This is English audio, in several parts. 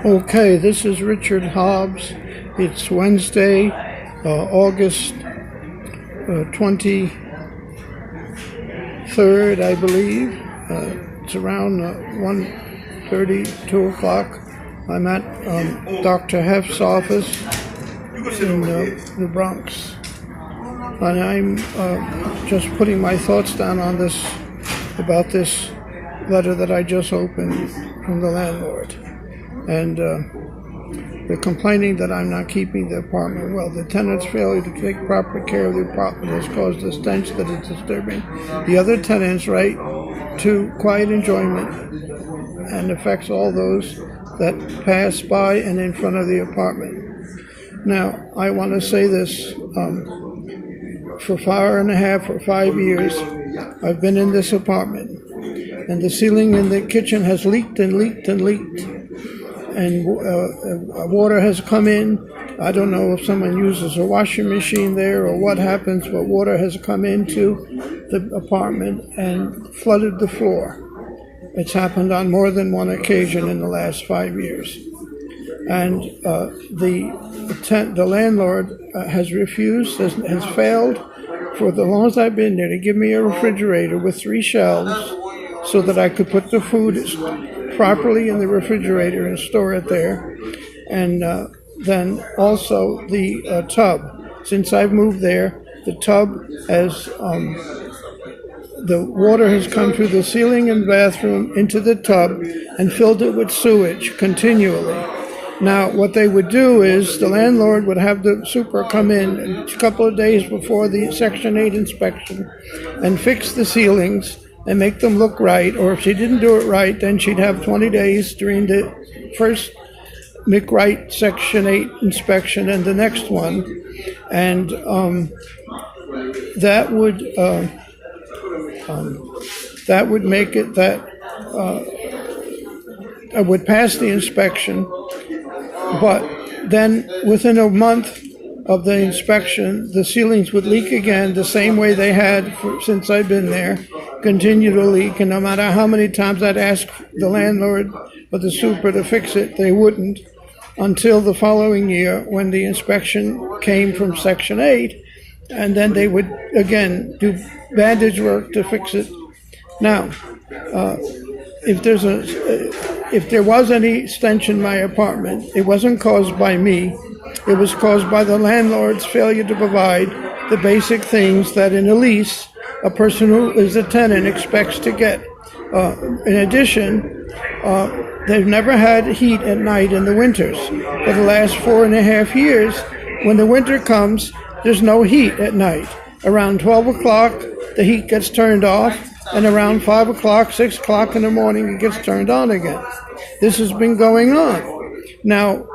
Okay, this is Richard Hobbs. It's Wednesday, August 23rd, I believe. It's around 1:30, 2 o'clock. I'm at Dr. Heff's office in the Bronx. And I'm just putting my thoughts down on this, about this letter that I just opened from the landlord. And they're complaining that I'm not keeping the apartment well. The tenant's failure to take proper care of the apartment has caused a stench that is disturbing the other tenants' right to quiet enjoyment and affects all those that pass by and in front of the apartment. Now, I want to say this. For 4.5 or 5 years, I've been in this apartment, and the ceiling in the kitchen has leaked and leaked and leaked. And water has come in. I don't know if someone uses a washing machine there or what happens, but water has come into the apartment and flooded the floor. It's happened on more than one occasion in the last 5 years. And the landlord has refused, has failed for the long as I've been there to give me a refrigerator with 3 shelves so that I could put the food properly in the refrigerator and store it there. And then also the tub. Since I've moved there, the tub has, the water has come through the ceiling and bathroom into the tub and filled it with sewage continually. Now, what they would do is the landlord would have the super come in a couple of days before the Section 8 inspection and fix the ceilings and make them look right, or if she didn't do it right, then she'd have 20 days during the first McWright Section 8 inspection and the next one, and that would make it that I would pass the inspection, but then within a month of the inspection, the ceilings would leak again the same way they had since I've been there, continue to leak, and no matter how many times I'd ask the landlord or the super to fix it, they wouldn't, until the following year when the inspection came from Section 8, and then they would again do bandage work to fix it. Now, if there was any stench in my apartment, it wasn't caused by me. It was caused by the landlord's failure to provide the basic things that in a lease a person who is a tenant expects to get. In addition, they've never had heat at night in the winters. For the last 4.5 years, when the winter comes, there's no heat at night. Around 12 o'clock, the heat gets turned off, and around 5 o'clock, 6 o'clock in the morning, it gets turned on again. This has been going on. Now,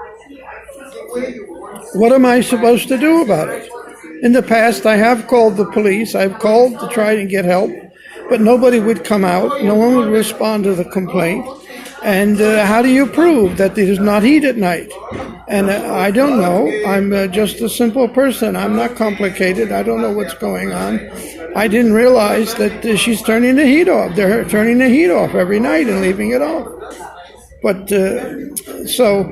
what am I supposed to do about it? In the past, I have called the police. I've called to try and get help, but nobody would come out. No one would respond to the complaint. And how do you prove that there's not heat at night? And I don't know. I'm just a simple person. I'm not complicated. I don't know what's going on. I didn't realize that she's turning the heat off. They're turning the heat off every night and leaving it off. But so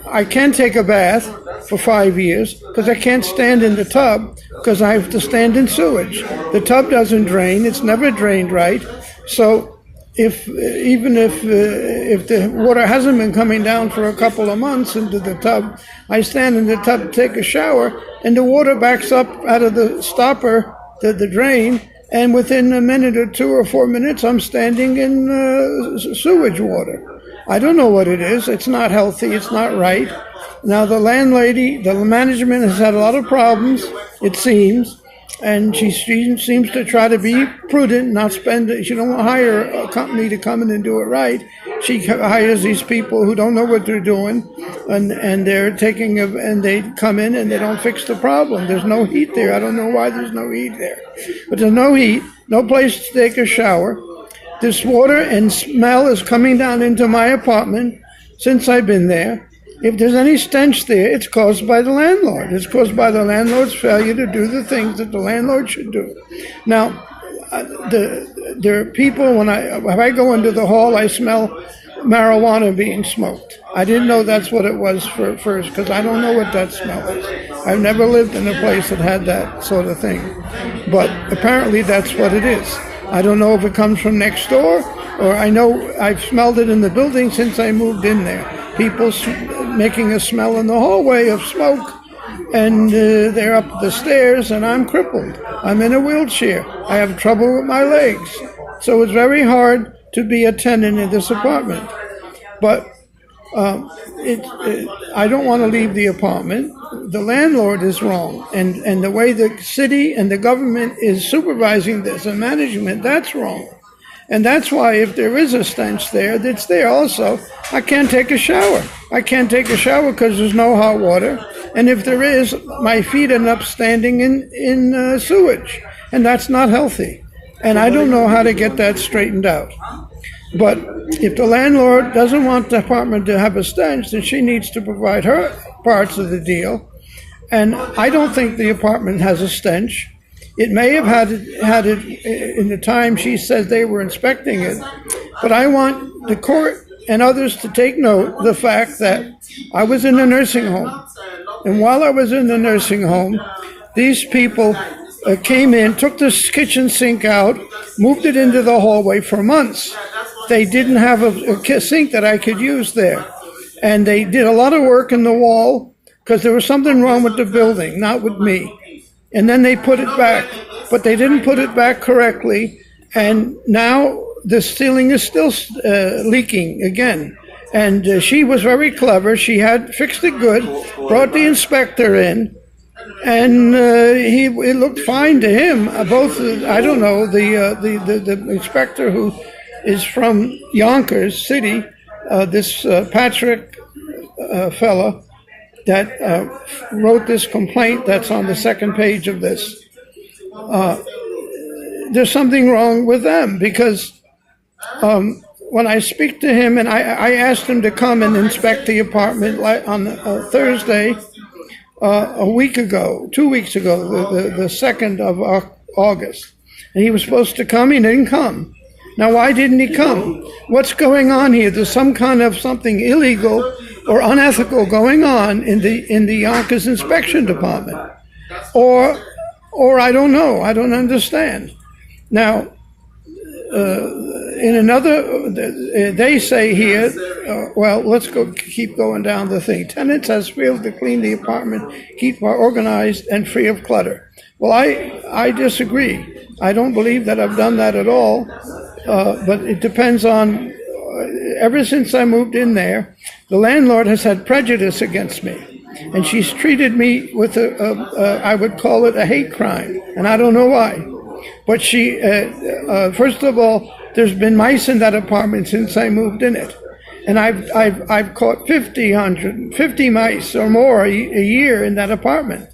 I can't take a bath for 5 years because I can't stand in the tub because I have to stand in sewage. The tub doesn't drain. It's never drained right. So even if the water hasn't been coming down for a couple of months into the tub, I stand in the tub to take a shower, and the water backs up out of the stopper, the drain, and within a minute or 2 or 4 minutes, I'm standing in sewage water. I don't know what it is. It's not healthy. It's not right. Now, the landlady, the management has had a lot of problems, it seems, and she seems to try to be prudent, not spend it. She don't hire a company to come in and do it right. She hires these people who don't know what they're doing, and they're and they come in and they don't fix the problem. There's no heat there. I don't know why there's no heat there. But there's no heat, no place to take a shower. This water and smell is coming down into my apartment since I've been there. If there's any stench there, it's caused by the landlord. It's caused by the landlord's failure to do the things that the landlord should do. Now, there are people, if I go into the hall, I smell marijuana being smoked. I didn't know that's what it was for first, because I don't know what that smell is. I've never lived in a place that had that sort of thing. But apparently that's what it is. I don't know if it comes from next door, or I know I've smelled it in the building since I moved in there. People making a smell in the hallway of smoke, and they're up the stairs, and I'm crippled. I'm in a wheelchair. I have trouble with my legs. So it's very hard to be a tenant in this apartment. But I don't want to leave the apartment. The landlord is wrong, and the way the city and the government is supervising this and management, that's wrong. And that's why if there is a stench there, that's there also. I can't take a shower. I can't take a shower because there's no hot water. And if there is, my feet end up standing in sewage. And that's not healthy. And I don't know how to get that straightened out. But if the landlord doesn't want the apartment to have a stench, then she needs to provide her parts of the deal. And I don't think the apartment has a stench. It may have had it in the time she says they were inspecting it. But I want the court and others to take note of the fact that I was in a nursing home. And while I was in the nursing home, these people came in, took the kitchen sink out, moved it into the hallway for months. They didn't have a sink that I could use there. And they did a lot of work in the wall because there was something wrong with the building, not with me. And then they put it back, but they didn't put it back correctly. And now the ceiling is still leaking again. And she was very clever. She had fixed it good, brought the inspector in, and it looked fine to him. Both, I don't know, the inspector who is from Yonkers City, this Patrick fella that wrote this complaint that's on the second page of this. There's something wrong with them because when I speak to him, and I asked him to come and inspect the apartment on Thursday, a week ago, 2 weeks ago, the 2nd of August. And he was supposed to come, he didn't come. Now, why didn't he come? What's going on here? There's some kind of something illegal or unethical going on in the Yonkers Inspection Department. Or I don't know, I don't understand. Now, in another, they say here, well, let's keep going down the thing. Tenants has failed to clean the apartment, keep organized and free of clutter. Well, I disagree. I don't believe that I've done that at all, but it depends on, ever since I moved in there, the landlord has had prejudice against me. And she's treated me with I would call it a hate crime, and I don't know why. But she, first of all, there's been mice in that apartment since I moved in it. And I've caught 50 mice or more a year in that apartment.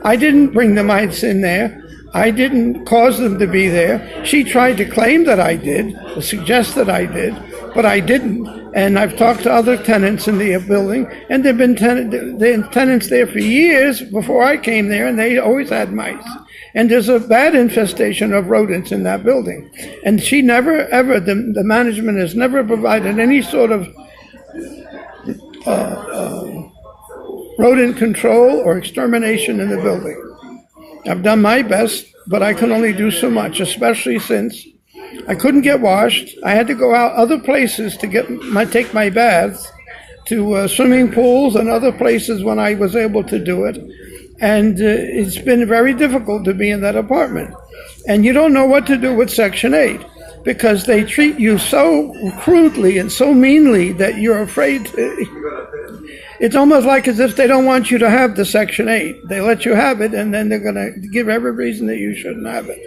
I didn't bring the mice in there. I didn't cause them to be there. She tried to claim that I did, or suggest that I did, but I didn't. And I've talked to other tenants in the building, and there've been tenants there for years before I came there, and they always had mice. And there's a bad infestation of rodents in that building. And she never, ever, the management has never provided any sort of rodent control or extermination in the building. I've done my best, but I can only do so much, especially since I couldn't get washed. I had to go out other places to take my baths, to swimming pools and other places when I was able to do it. And it's been very difficult to be in that apartment. And you don't know what to do with Section 8 because they treat you so crudely and so meanly that you're afraid to. It's almost like as if they don't want you to have the Section 8. They let you have it, and then they're going to give every reason that you shouldn't have it.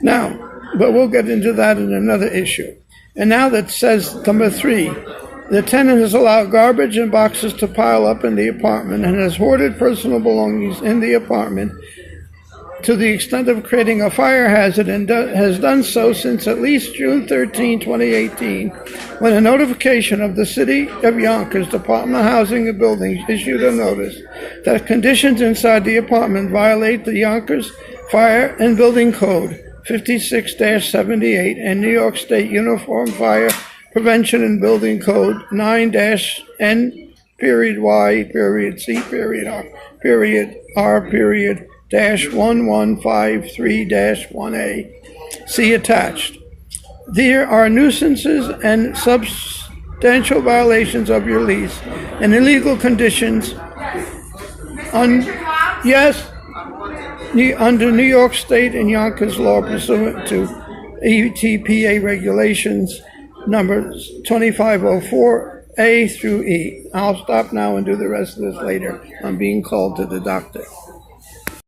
Now, but we'll get into that in another issue. And now that says number 3, the tenant has allowed garbage and boxes to pile up in the apartment and has hoarded personal belongings in the apartment to the extent of creating a fire hazard, and has done so since at least June 13, 2018, when a notification of the City of Yonkers Department of Housing and Buildings issued a notice that conditions inside the apartment violate the Yonkers Fire and Building Code 56-78 and New York State Uniform Fire Prevention and Building Code 9-N period Y period C period R period dash 1153-1A. See attached. There are nuisances and substantial violations of your lease and illegal conditions under New York State and Yonkers law pursuant to ETPA regulations numbers 2504A through E. I'll stop now and do the rest of this later. I'm being called to the doctor.